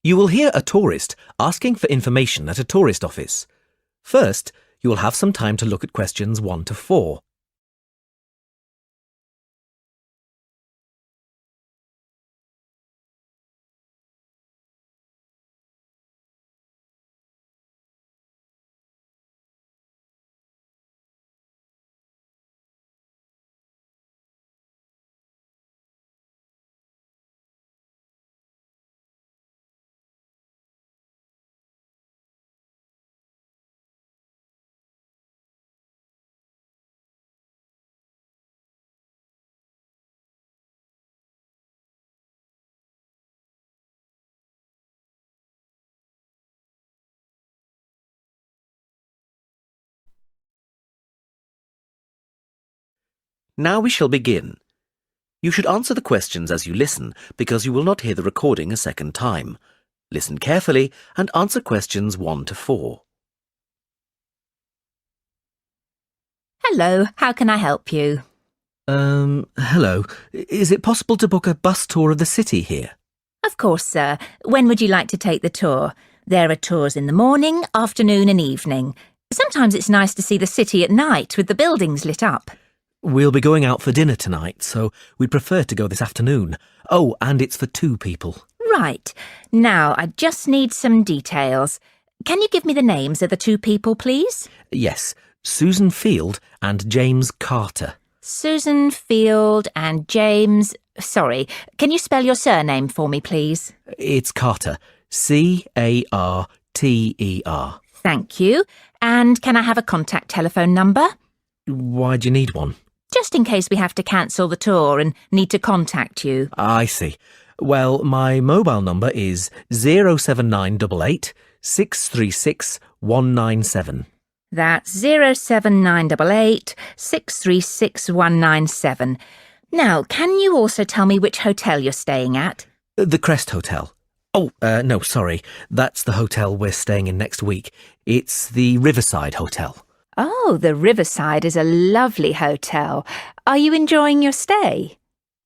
You will hear a tourist asking for information at a tourist office. First, you will have some time to look at questions 1 to 4. Now we shall begin. You should answer the questions as you listen because you will not hear the recording a second time. Listen carefully and answer questions 1 to 4. Hello, how can I help you? Hello. Is it possible to book a bus tour of the city here? Of course, sir. When would you like to take the tour? There are tours in the morning, afternoon and evening. Sometimes it's nice to see the city at night with the buildings lit up. We'll be going out for dinner tonight, so we'd prefer to go this afternoon. Oh, and it's for 2 people. Right. Now, I just need some details. Can you give me the names of the 2 people, please? Yes, Susan Field and James Carter. Susan Field and James... Sorry, can you spell your surname for me, please? It's Carter. Carter. Thank you. And can I have a contact telephone number? Why do you need one? Just in case we have to cancel the tour and need to contact you. I see. Well, my mobile number is 07988 636 197. That's 07988 636 197. Now, can you also tell me which hotel you're staying at? The Crest Hotel. Oh, no, sorry. That's the hotel we're staying in next week. It's the Riverside Hotel. Oh, the Riverside is a lovely hotel. Are you enjoying your stay?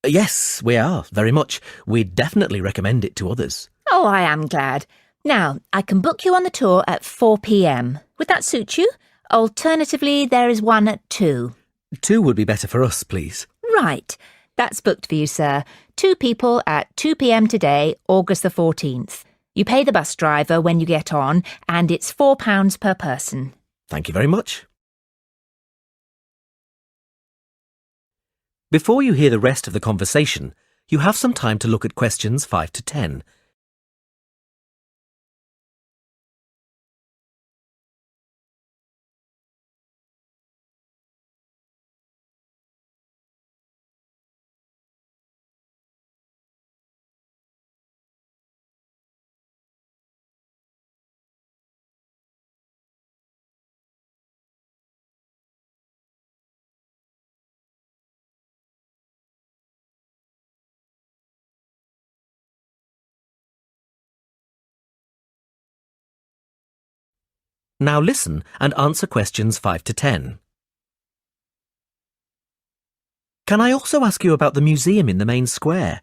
Yes, we are, very much. We'd definitely recommend it to others. Oh, I am glad. Now, I can book you on the tour at 4 p.m. Would that suit you? Alternatively, there is one at 2. 2 would be better for us, please. Right. That's booked for you, sir. 2 people at 2 p.m. today, August the 14th. You pay the bus driver when you get on, and it's £4 per person. Thank you very much. Before you hear the rest of the conversation, you have some time to look at questions 5 to 10. Now listen and answer questions 5 to 10. Can I also ask you about the museum in the main square?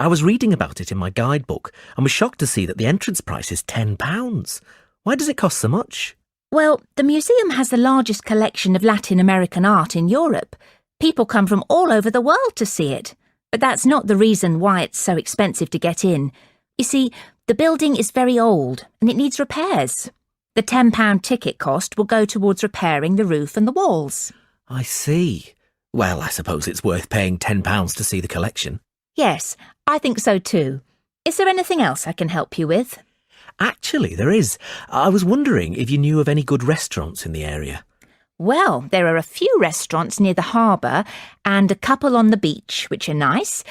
I was reading about it in my guidebook and was shocked to see that the entrance price is £10. Why does it cost so much? Well, the museum has the largest collection of Latin American art in Europe. People come from all over the world to see it. But that's not the reason why it's so expensive to get in. You see, the building is very old and it needs repairs. The £10 ticket cost will go towards repairing the roof and the walls. I see. Well, I suppose it's worth paying £10 to see the collection. Yes, I think so too. Is there anything else I can help you with? Actually, there is. I was wondering if you knew of any good restaurants in the area. Well, there are a few restaurants near the harbour and a couple on the beach, which are nice.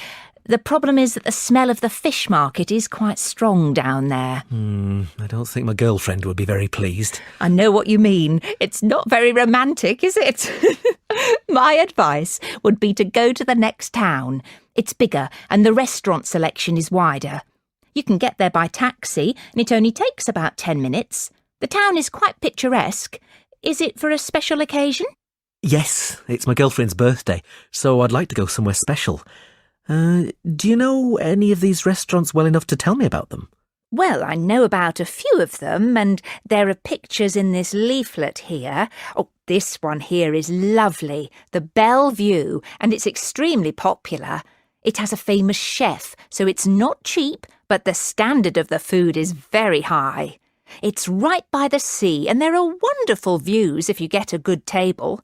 The problem is that the smell of the fish market is quite strong down there. I don't think my girlfriend would be very pleased. I know what you mean. It's not very romantic, is it? My advice would be to go to the next town. It's bigger and the restaurant selection is wider. You can get there by taxi and it only takes about 10 minutes. The town is quite picturesque. Is it for a special occasion? Yes, it's my girlfriend's birthday, so I'd like to go somewhere special. Do you know any of these restaurants well enough to tell me about them? Well, I know about a few of them, and there are pictures in this leaflet here. Oh, this one here is lovely, the Bellevue, and it's extremely popular. It has a famous chef, so it's not cheap, but the standard of the food is very high. It's right by the sea, and there are wonderful views if you get a good table.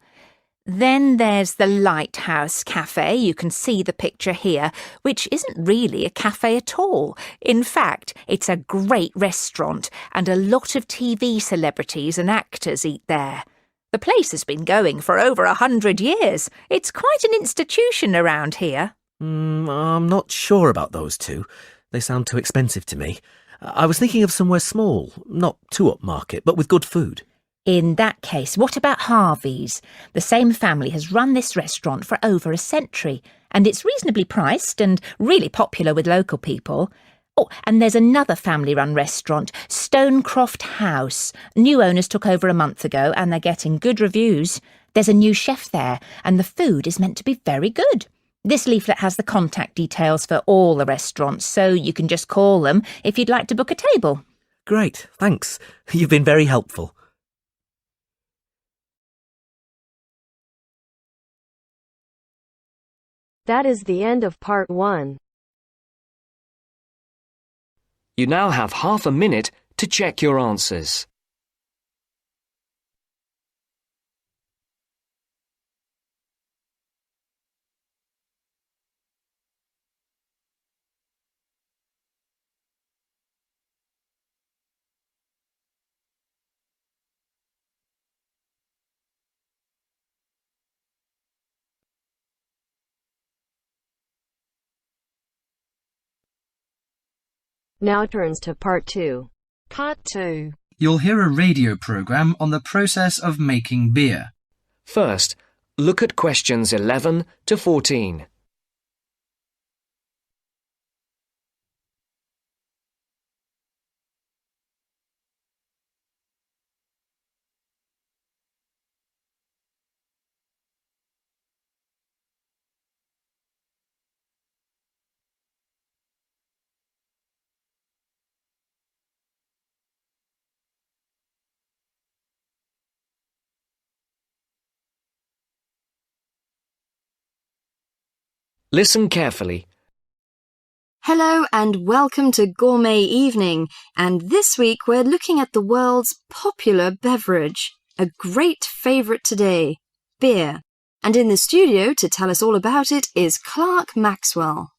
Then there's the Lighthouse Cafe, you can see the picture here, which isn't really a cafe at all. In fact, it's a great restaurant, and a lot of TV celebrities and actors eat there. The place has been going for over 100 years. It's quite an institution around here. I'm not sure about those two. They sound too expensive to me. I was thinking of somewhere small, not too upmarket, but with good food. In that case, what about Harvey's? The same family has run this restaurant for over a century, and it's reasonably priced and really popular with local people. Oh, and there's another family-run restaurant, Stonecroft House. New owners took over a month ago, and they're getting good reviews. There's a new chef there, and the food is meant to be very good. This leaflet has the contact details for all the restaurants, so you can just call them if you'd like to book a table. Great, thanks. You've been very helpful. That is the end of part 1. You now have half a minute to check your answers. Now turns to part 2. Part 2. You'll hear a radio program on the process of making beer. First, look at questions 11 to 14. Listen carefully. Hello and welcome to Gourmet Evening, and this week we're looking at the world's popular beverage, a great favourite today, beer. And in the studio to tell us all about it is Clark Maxwell.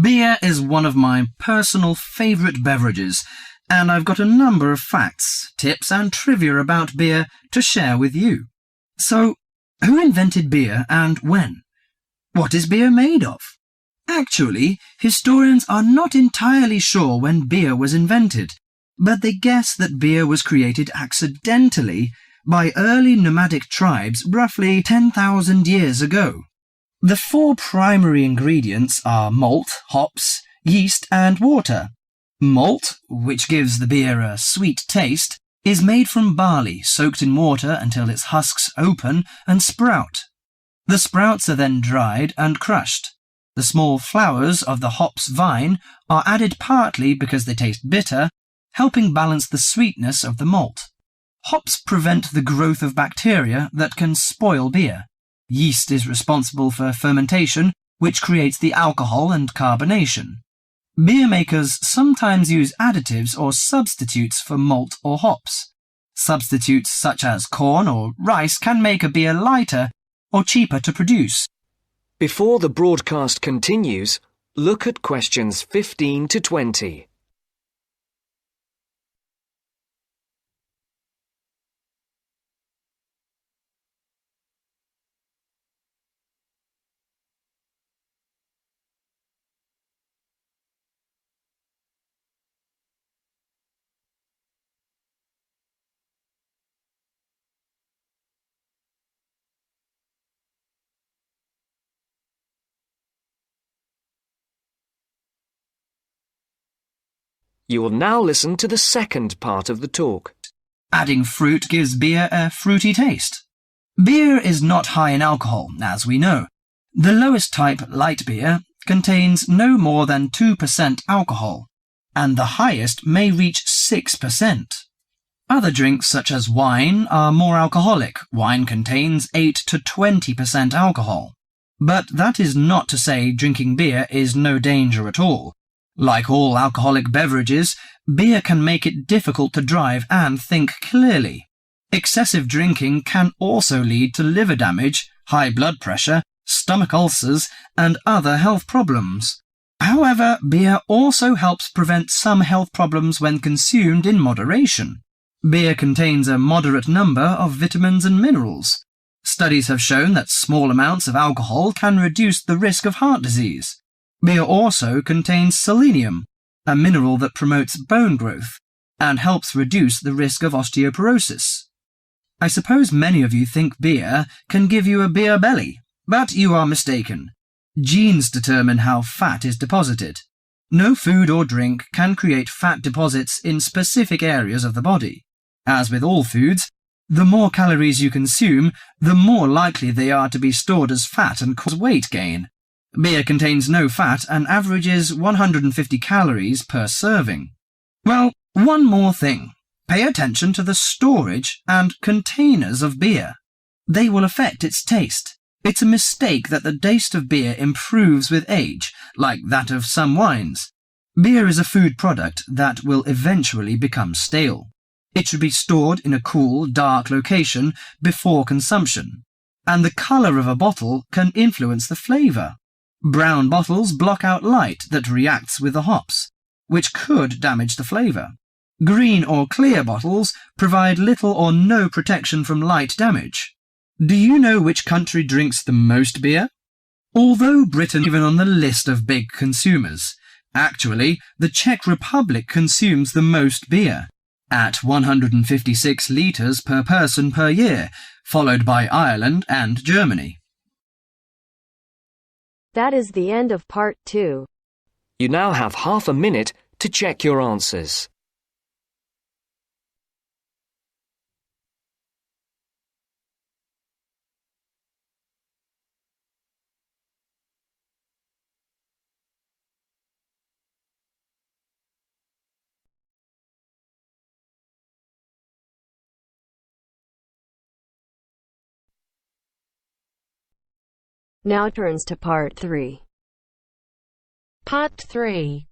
Beer is one of my personal favourite beverages, and I've got a number of facts, tips and trivia about beer to share with you. So, who invented beer and when? What is beer made of? Actually, historians are not entirely sure when beer was invented, but they guess that beer was created accidentally by early nomadic tribes roughly 10,000 years ago. The 4 primary ingredients are malt, hops, yeast and water. Malt, which gives the beer a sweet taste, is made from barley soaked in water until its husks open and sprout. The sprouts are then dried and crushed. The small flowers of the hops vine are added partly because they taste bitter, helping balance the sweetness of the malt. Hops prevent the growth of bacteria that can spoil beer. Yeast is responsible for fermentation, which creates the alcohol and carbonation. Beer makers sometimes use additives or substitutes for malt or hops. Substitutes such as corn or rice can make a beer lighter or cheaper to produce. Before the broadcast continues, look at questions 15 to 20. You will now listen to the second part of the talk. Adding fruit gives beer a fruity taste. Beer is not high in alcohol, as we know. The lowest type, light beer, contains no more than 2% alcohol. and the highest may reach 6%. Other drinks such as wine are more alcoholic. Wine contains 8 to 20% alcohol. But that is not to say drinking beer is no danger at all. Like all alcoholic beverages, beer can make it difficult to drive and think clearly. Excessive drinking can also lead to liver damage, high blood pressure, stomach ulcers, and other health problems. However, beer also helps prevent some health problems when consumed in moderation. Beer contains a moderate number of vitamins and minerals. Studies have shown that small amounts of alcohol can reduce the risk of heart disease. Beer also contains selenium, a mineral that promotes bone growth and helps reduce the risk of osteoporosis. I suppose many of you think beer can give you a beer belly, but you are mistaken. Genes determine how fat is deposited. No food or drink can create fat deposits in specific areas of the body. As with all foods, the more calories you consume, the more likely they are to be stored as fat and cause weight gain. Beer contains no fat and averages 150 calories per serving. Well, one more thing. Pay attention to the storage and containers of beer. They will affect its taste. It's a mistake that the taste of beer improves with age, like that of some wines. Beer is a food product that will eventually become stale. It should be stored in a cool, dark location before consumption, and the colour of a bottle can influence the flavour. Brown bottles block out light that reacts with the hops, which could damage the flavour. Green or clear bottles provide little or no protection from light damage. Do you know which country drinks the most beer? Although Britain is even on the list of big consumers, actually the Czech Republic consumes the most beer, at 156 litres per person per year, followed by Ireland and Germany. That is the end of part 2. You now have half a minute to check your answers. Now turns to part 3. Part 3.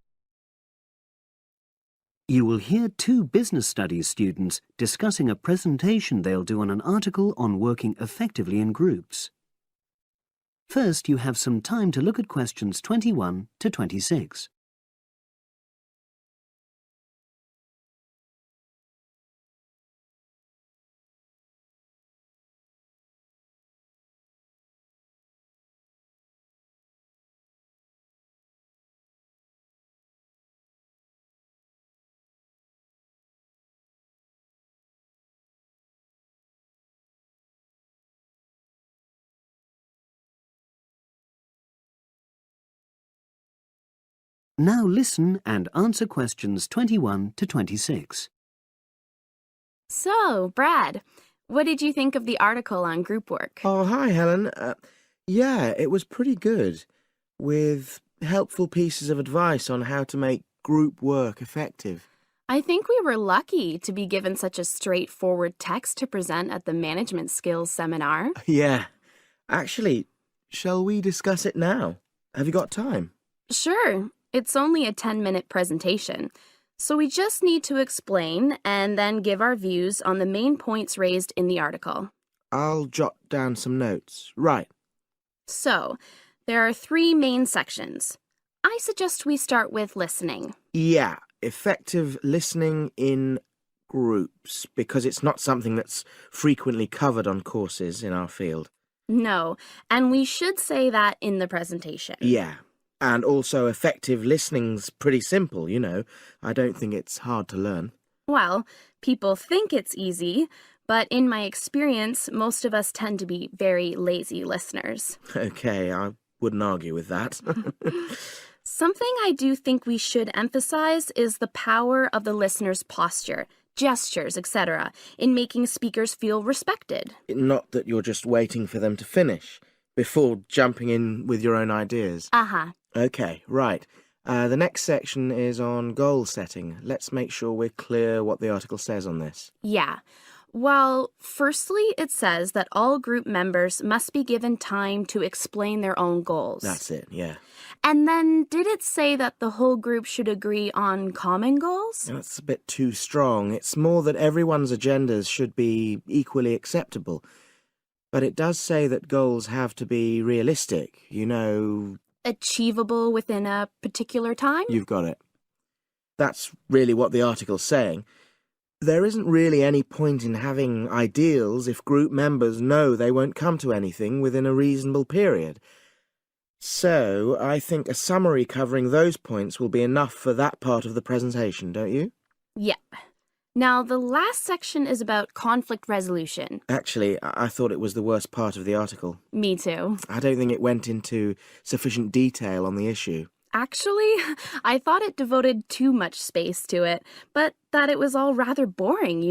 You will hear two business studies students discussing a presentation they'll do on an article on working effectively in groups. First, you have some time to look at questions 21 to 26. Now listen and answer questions 21 to 26. So, Brad, what did you think of the article on group work? Oh, hi, Helen. Yeah, it was pretty good, with helpful pieces of advice on how to make group work effective. I think we were lucky to be given such a straightforward text to present at the management skills seminar. Yeah. Actually, shall we discuss it now? Have you got time? Sure. It's only a 10-minute presentation, so we just need to explain and then give our views on the main points raised in the article. I'll jot down some notes. Right. So, there are 3 main sections. I suggest we start with listening. Yeah, effective listening in groups, because it's not something that's frequently covered on courses in our field. No, and we should say that in the presentation. Yeah. And also effective listening's pretty simple, you know. I don't think it's hard to learn. Well, people think it's easy, but in my experience, most of us tend to be very lazy listeners. Okay, I wouldn't argue with that. Something I do think we should emphasize is the power of the listener's posture, gestures, etc., in making speakers feel respected. Not that you're just waiting for them to finish before jumping in with your own ideas. Uh-huh. Okay, right. The next section is on goal setting. Let's make sure we're clear what the article says on this. Yeah. Well, firstly, it says that all group members must be given time to explain their own goals. That's it, yeah. And then did it say that the whole group should agree on common goals? That's a bit too strong. It's more that everyone's agendas should be equally acceptable. But it does say that goals have to be realistic, Achievable within a particular time? You've got it. That's really what the article's saying. There isn't really any point in having ideals if group members know they won't come to anything within a reasonable period. So, I think a summary covering those points will be enough for that part of the presentation, don't you? Yeah. Now, the last section is about conflict resolution. Actually, I thought it was the worst part of the article. Me too. I don't think it went into sufficient detail on the issue. Actually, I thought it devoted too much space to it, but that it was all rather boring,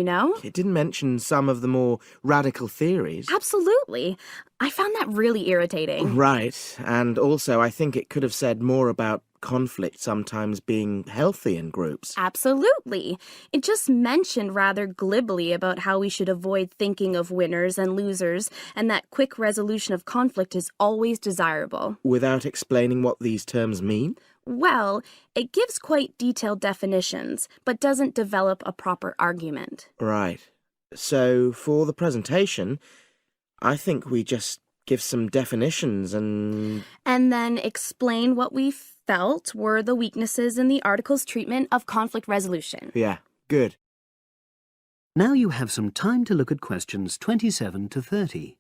It didn't mention some of the more radical theories. Absolutely. I found that really irritating. Right, and also I think it could have said more about conflict sometimes being healthy in groups. Absolutely. It just mentioned rather glibly about how we should avoid thinking of winners and losers, and that quick resolution of conflict is always desirable. Without explaining what these terms mean? Well, it gives quite detailed definitions, but doesn't develop a proper argument. Right. So, for the presentation, I think we just give some definitions and then explain what we felt were the weaknesses in the article's treatment of conflict resolution. Yeah, good. Now you have some time to look at questions 27 to 30.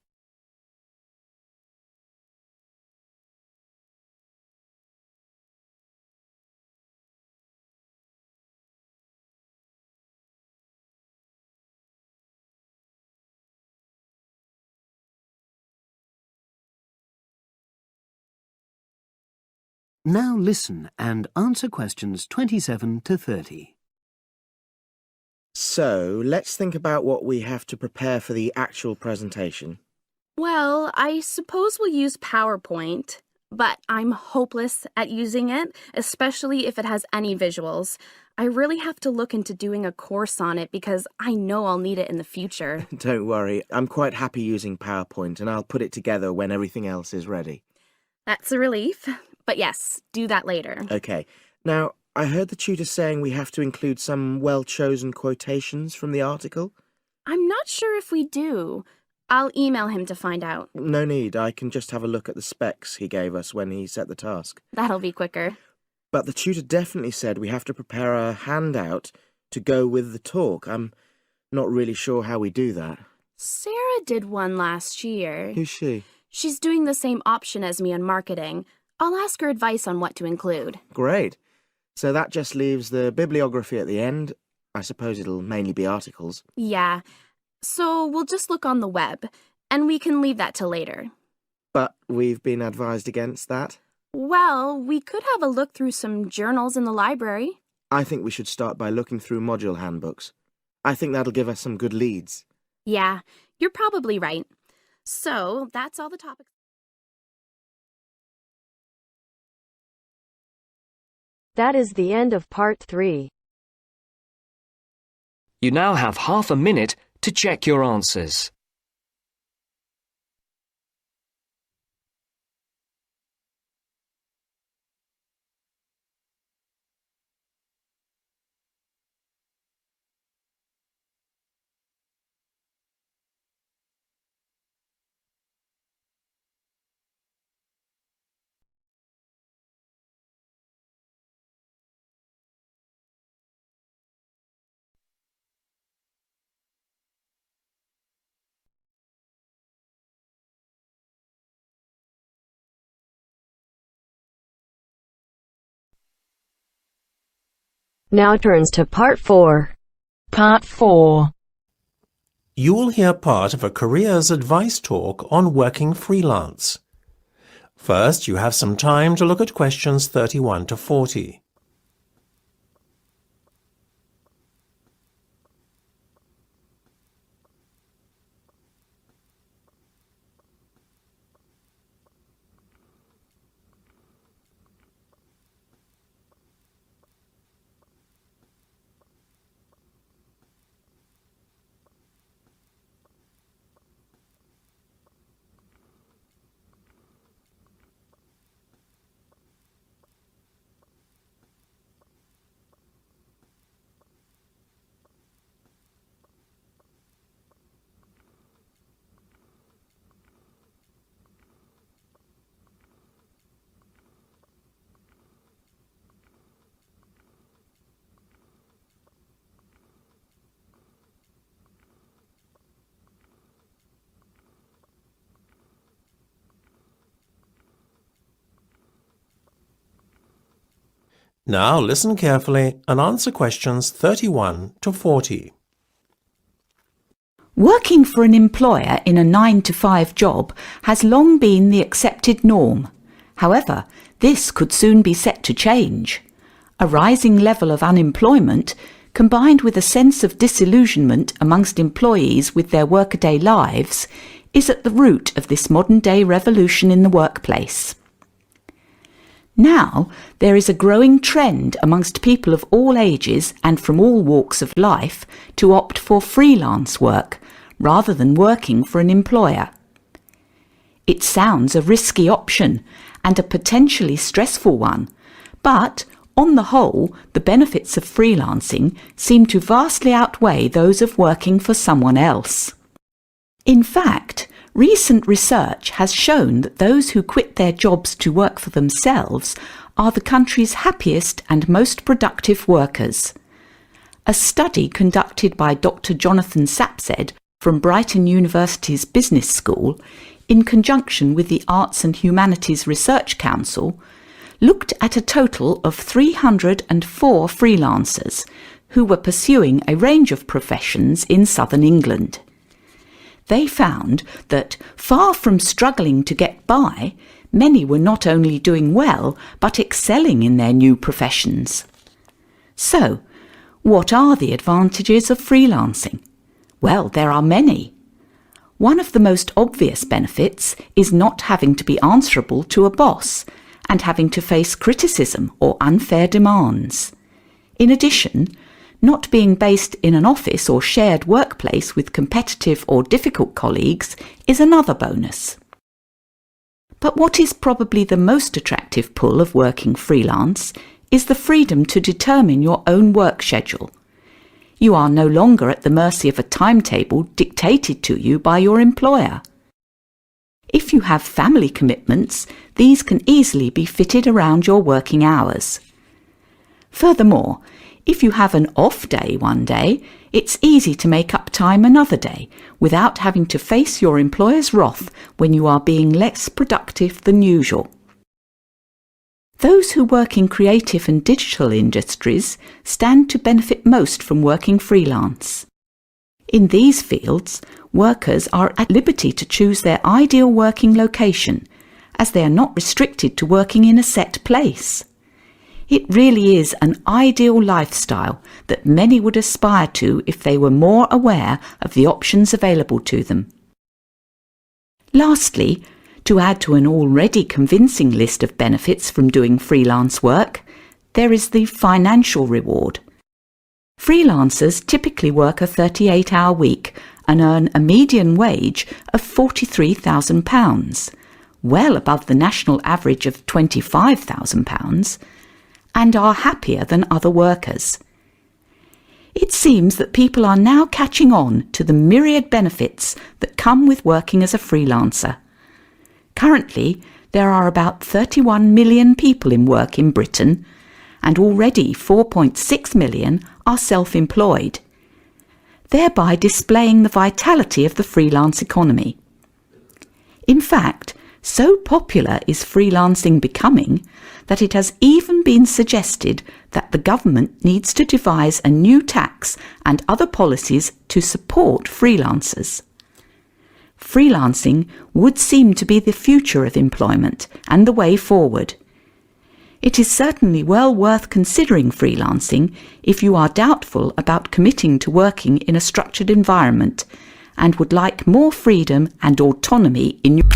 Now listen and answer questions 27 to 30. So, let's think about what we have to prepare for the actual presentation. Well, I suppose we'll use PowerPoint, but I'm hopeless at using it, especially if it has any visuals. I really have to look into doing a course on it because I know I'll need it in the future. Don't worry, I'm quite happy using PowerPoint and I'll put it together when everything else is ready. That's a relief. But yes, do that later. Okay. Now, I heard the tutor saying we have to include some well-chosen quotations from the article. I'm not sure if we do. I'll email him to find out. No need, I can just have a look at the specs he gave us when he set the task. That'll be quicker. But the tutor definitely said we have to prepare a handout to go with the talk. I'm not really sure how we do that. Sarah did one last year. Who's she? She's doing the same option as me on marketing. I'll ask her advice on what to include. Great. So that just leaves the bibliography at the end. I suppose it'll mainly be articles. Yeah. So we'll just look on the web, and we can leave that till later. But we've been advised against that. Well, we could have a look through some journals in the library. I think we should start by looking through module handbooks. I think that'll give us some good leads. Yeah, you're probably right. So that's all the topics. That is the end of part 3. You now have half a minute to check your answers. Now turns to part 4. Part 4. You will hear part of a careers advice talk on working freelance. First, you have some time to look at questions 31 to 40. Now listen carefully and answer questions 31 to 40. Working for an employer in a 9-to-5 job has long been the accepted norm. However, this could soon be set to change. A rising level of unemployment, combined with a sense of disillusionment amongst employees with their workaday lives, is at the root of this modern-day revolution in the workplace. Now, there is a growing trend amongst people of all ages and from all walks of life to opt for freelance work rather than working for an employer. It sounds a risky option and a potentially stressful one, but on the whole, the benefits of freelancing seem to vastly outweigh those of working for someone else. In fact, recent research has shown that those who quit their jobs to work for themselves are the country's happiest and most productive workers. A study conducted by Dr. Jonathan Sapsed from Brighton University's Business School, in conjunction with the Arts and Humanities Research Council, looked at a total of 304 freelancers who were pursuing a range of professions in southern England. They found that, far from struggling to get by, many were not only doing well, but excelling in their new professions. So, what are the advantages of freelancing? Well, there are many. One of the most obvious benefits is not having to be answerable to a boss and having to face criticism or unfair demands. In addition, not being based in an office or shared workplace with competitive or difficult colleagues is another bonus. But what is probably the most attractive pull of working freelance is the freedom to determine your own work schedule. You are no longer at the mercy of a timetable dictated to you by your employer. If you have family commitments, these can easily be fitted around your working hours. Furthermore, if you have an off day one day, it's easy to make up time another day without having to face your employer's wrath when you are being less productive than usual. Those who work in creative and digital industries stand to benefit most from working freelance. In these fields, workers are at liberty to choose their ideal working location, as they are not restricted to working in a set place. It really is an ideal lifestyle that many would aspire to if they were more aware of the options available to them. Lastly, to add to an already convincing list of benefits from doing freelance work, there is the financial reward. Freelancers typically work a 38-hour week and earn a median wage of £43,000, well above the national average of £25,000, and are happier than other workers. It seems that people are now catching on to the myriad benefits that come with working as a freelancer. Currently, there are about 31 million people in work in Britain, and already 4.6 million are self-employed, thereby displaying the vitality of the freelance economy. In fact, so popular is freelancing becoming that it has even been suggested that the government needs to devise a new tax and other policies to support freelancers. Freelancing would seem to be the future of employment and the way forward. It is certainly well worth considering freelancing if you are doubtful about committing to working in a structured environment and would like more freedom and autonomy in your